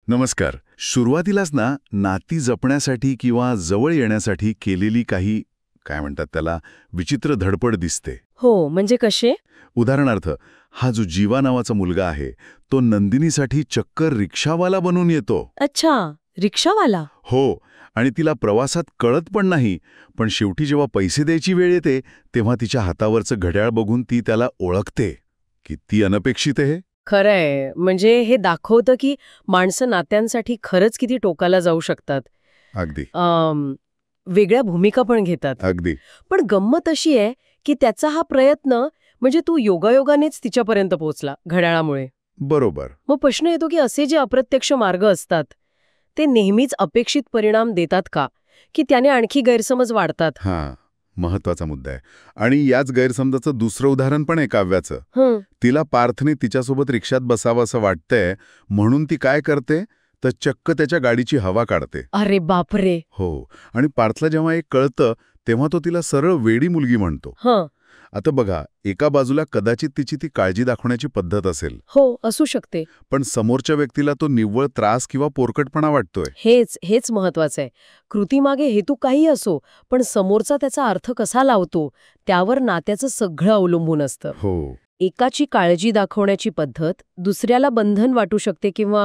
नमस्कार. सुरुवातीलाच ना नाती जपण्यासाठी किंवा जवळ येण्यासाठी केलेली काही काय म्हणतात त्याला विचित्र धडपड दिसते. हो, म्हणजे कसे? उदाहरणार्थ, हा जो जीवा नावाचा मुलगा आहे तो नंदिनीसाठी चक्क रिक्षावाला बनून येतो. अच्छा, रिक्षावाला. हो, आणि तिला प्रवासात कळत पण नाही, पण शेवटी जेव्हा पैसे द्यायची वेळ येते तेव्हा तिच्या हातावरचं घड्याळ बघून ती त्याला ओळखते. किती अनपेक्षित आहे हे. खरंय, म्हणजे हे दाखवतं की माणसं नात्यांसाठी खरंच किती टोकाला जाऊ शकतात. अगदी वेगळ्या भूमिका पण घेतात. अगदी पण गंमत अशी आहे की त्याचा हा प्रयत्न म्हणजे तू योगायोगानेच तिच्यापर्यंत पोहोचला घड्याळामुळे. बरोबर. मग प्रश्न येतो की असे जे अप्रत्यक्ष मार्ग असतात ते नेहमीच अपेक्षित परिणाम देतात का, की त्याने आणखी गैरसमज वाढतात? हां, महत्वाचा मुद्दा आहे. आणि याच गैरसमजाचं दुसरं उदाहरण पण आहे काव्याचं. तिला पार्थने तिच्यासोबत रिक्षात बसावं असं वाटतंय म्हणून ती काय करते तर चक्क त्याच्या गाडीची हवा काढते. अरे बापरे. हो, आणि पार्थला जेव्हा एक कळतं तेव्हा तो तिला सरळ वेडी मुलगी म्हणतो. आता बघा, एका बाजूला कदाचित तिची ती काळजी दाखवण्याची पद्धत असेल. हो, असू शकते. पण समोरच्या व्यक्तीला तो निव्वळ त्रास किंवा पोरकटपणा वाटतोय. हेच महत्वाचं आहे. कृतीमागे हेतू काही असो, पण समोरचा त्याचा अर्थ कसा लावतो त्यावर नात्याचं सगळं अवलंबून असतं. हो, एकाची काळजी दाखवण्याची पद्धत दुसऱ्याला बंधन वाटू शकते किंवा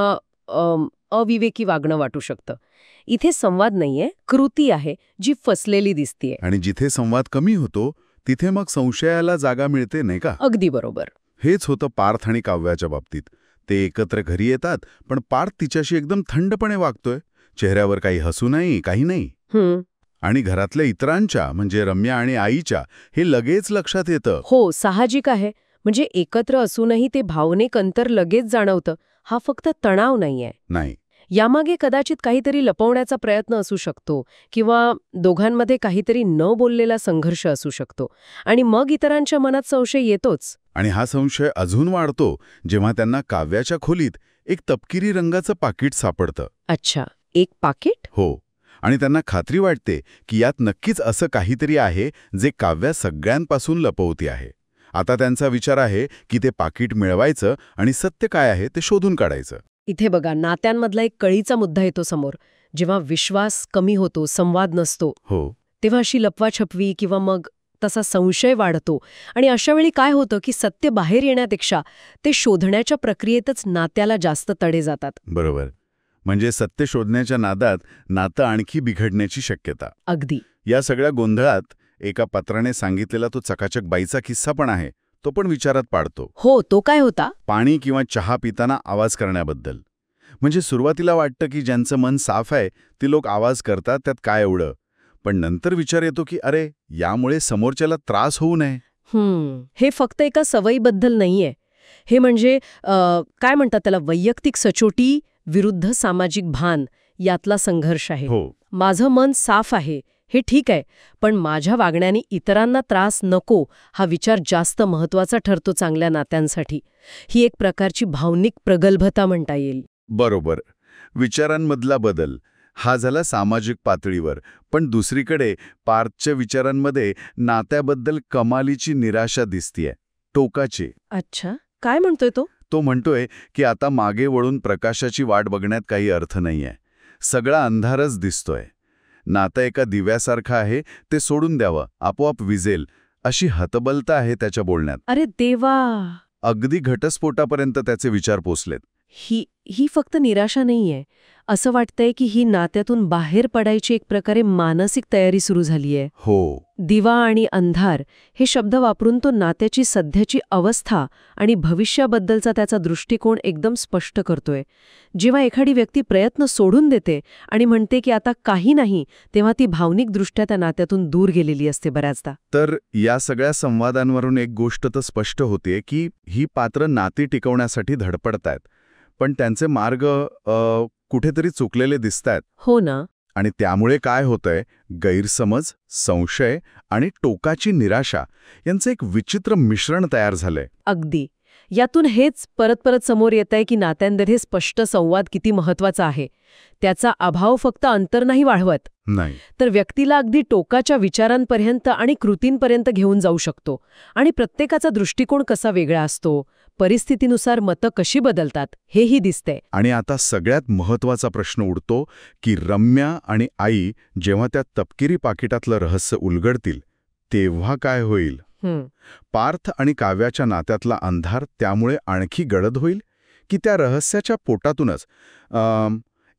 अविवेकी वागणं वाटू शकतं. इथे संवाद नाहीये, कृती आहे जी फसलेली दिसतीये. आणि जिथे संवाद कमी होतो तिथे मग संशयाला जागा मिळते, नाही का? अगदी बरोबर. हेच होतं पार्थ आणि काव्याच्या बाबतीत. ते एकत्र घरी येतात, पण पार्थ तिच्याशी एकदम थंडपणे वागतोय. चेहऱ्यावर काही हसू नाही, काही नाही. आणि घरातल्या इतरांच्या म्हणजे रम्या आणि आईच्या हे लगेच लक्षात येतं. हो, साहजिक आहे. म्हणजे एकत्र असूनही ते भावनिक अंतर लगेच जाणवतं. हा फक्त तणाव नाहीये. नाही, यामागे कदाचित काहीतरी लपवण्याचा प्रयत्न असू शकतो किंवा दोघांमध्ये काहीतरी न बोललेला संघर्ष असू शकतो. आणि मग इतरांच्या मनात संशय येतोच. आणि हा संशय अजून वाढतो जेव्हा त्यांना काव्याच्या खोलीत एक तपकिरी रंगाचं पाकिट सापडतं. अच्छा, एक पाकिट? हो, आणि त्यांना खात्री वाटते की यात नक्कीच असं काहीतरी आहे जे काव्या सगळ्यांपासून लपवती आहे. आता त्यांचा विचार आहे की ते पाकिट मिळवायचं आणि सत्य काय आहे ते शोधून काढायचं. इथे बघा, नात्यांमधला एक कळीचा मुद्दा येतो समोर. जेव्हा विश्वास कमी होतो, संवाद नसतो, तेव्हा अशी लपवाछपवी किंवा मग तसा संशय वाढतो. आणि अशा वेळी काय होतं की सत्य बाहेर येण्यापेक्षा ते शोधण्याच्या प्रक्रियेतच नात्याला जास्त तडे जातात. बरोबर. म्हणजे सत्य शोधण्याच्या नादात नातं आणखी बिघडण्याची शक्यता. अगदी. या सगळ्या गोंधळात एका पत्राने सांगितलेला तो चकाचक बाईचा किस्सा पण आहे. तो पण विचारात पाडतो. हो, तो काय होता? पाणी किंवा चहा पिताना आवाज करण्याबद्दल. म्हणजे सुरुवातीला वाटतं की ज्यांचं मन साफ आहे ती लोक आवाज करतात, त्यात काय एवढं. पण नंतर विचार येतो की अरे, यामुळे समोरच्याला त्रास होऊ नये. हे फक्त एका सवयीबद्दल नाहीये. हे म्हणजे काय म्हणतात त्याला, वैयक्तिक सचोटी विरुद्ध सामाजिक भान यातला संघर्ष आहे. माझं मन साफ आहे हे ठीक आहे, पण माझ्या वागण्याने इतरांना त्रास नको हा विचार जास्त महत्वाचा ठरतो चांगल्या नात्यांसाठी. ही एक प्रकारची भावनिक प्रगल्भता म्हणता येईल. बरोबर. विचारांमधला बदल हा झाला सामाजिक पातळीवर. पण दुसरीकडे पार्थच्या विचारांमध्ये नात्याबद्दल कमालीची निराशा दिसतीये, टोकाची. अच्छा, काय म्हणतोय तो? तो म्हणतोय की आता मागे वळून प्रकाशाची वाट बघण्यात काही अर्थ नाहीये. सगळा अंधारच दिसतोय. नातं एका दिव्यासारखं आहे, ते सोडून द्यावं, आपोआप विझेल, अशी हतबलता आहे त्याच्या बोलण्यात. अरे देवा. अगदी घटस्फोटापर्यंत त्याचे विचार पोचलेत. ही फक्त निराशा नाहीये. असं वाटतंय की ही नात्यातून बाहेर पडायची एक प्रकारे मानसिक तयारी सुरू झालीये. हो. दिवा आणि अंधार हे शब्द वापरून तो नात्याची सध्याची अवस्था आणि भविष्याबद्दलचा त्याचा दृष्टिकोन एकदम स्पष्ट करतोय. जेव्हा एखादी व्यक्ती प्रयत्न सोडून देते आणि म्हणते की आता काही नाही, तेव्हा ती भावनिकदृष्ट्या त्या नात्यातून दूर गेलेली असते बऱ्याचदा. तर या सगळ्या संवादांवरून एक गोष्ट तर स्पष्ट होते की ही पात्र नाती टिकवण्यासाठी धडपडतायत, पण त्यांचे मार्ग कुठेतरी चुकलेले दिसतायत. हो ना. आणि त्यामुळे काय होतंय, गैरसमज, संशय आणि टोकाची निराशा यांचं एक विचित्र मिश्रण तयार झालंय. अगदी. यातून हेच परत परत समोर येतंय की नात्यांमध्ये स्पष्ट संवाद किती महत्वाचा आहे. त्याचा अभाव फक्त अंतर नाही वाढवत, नाही तर व्यक्तीला अगदी टोकाच्या विचारांपर्यंत आणि कृतींपर्यंत घेऊन जाऊ शकतो. आणि प्रत्येकाचा दृष्टिकोन कसा वेगळा असतो, परिस्थितीनुसार मतं कशी बदलतात हेही दिसते. आणि आता सगळ्यात महत्वाचा प्रश्न उडतो की रम्या आणि आई जेव्हा त्या तपकिरी पाकिटातलं रहस्य उलगडतील तेव्हा काय होईल? पार्थ आणि काव्याच्या नात्यातला अंधार त्यामुळे आणखी गडद होईल की त्या रहस्याच्या पोटातूनच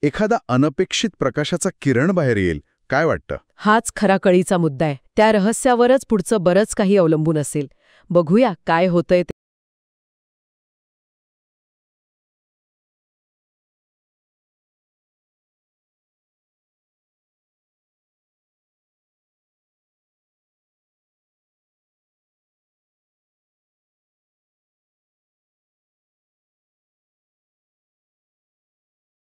एखादा अनपेक्षित प्रकाशाचा किरण बाहेर येईल? काय वाटतं? हाच खरा कळीचा मुद्दा आहे. त्या रहस्यावरच पुढचं बरंच काही अवलंबून असेल. बघूया काय होतंय.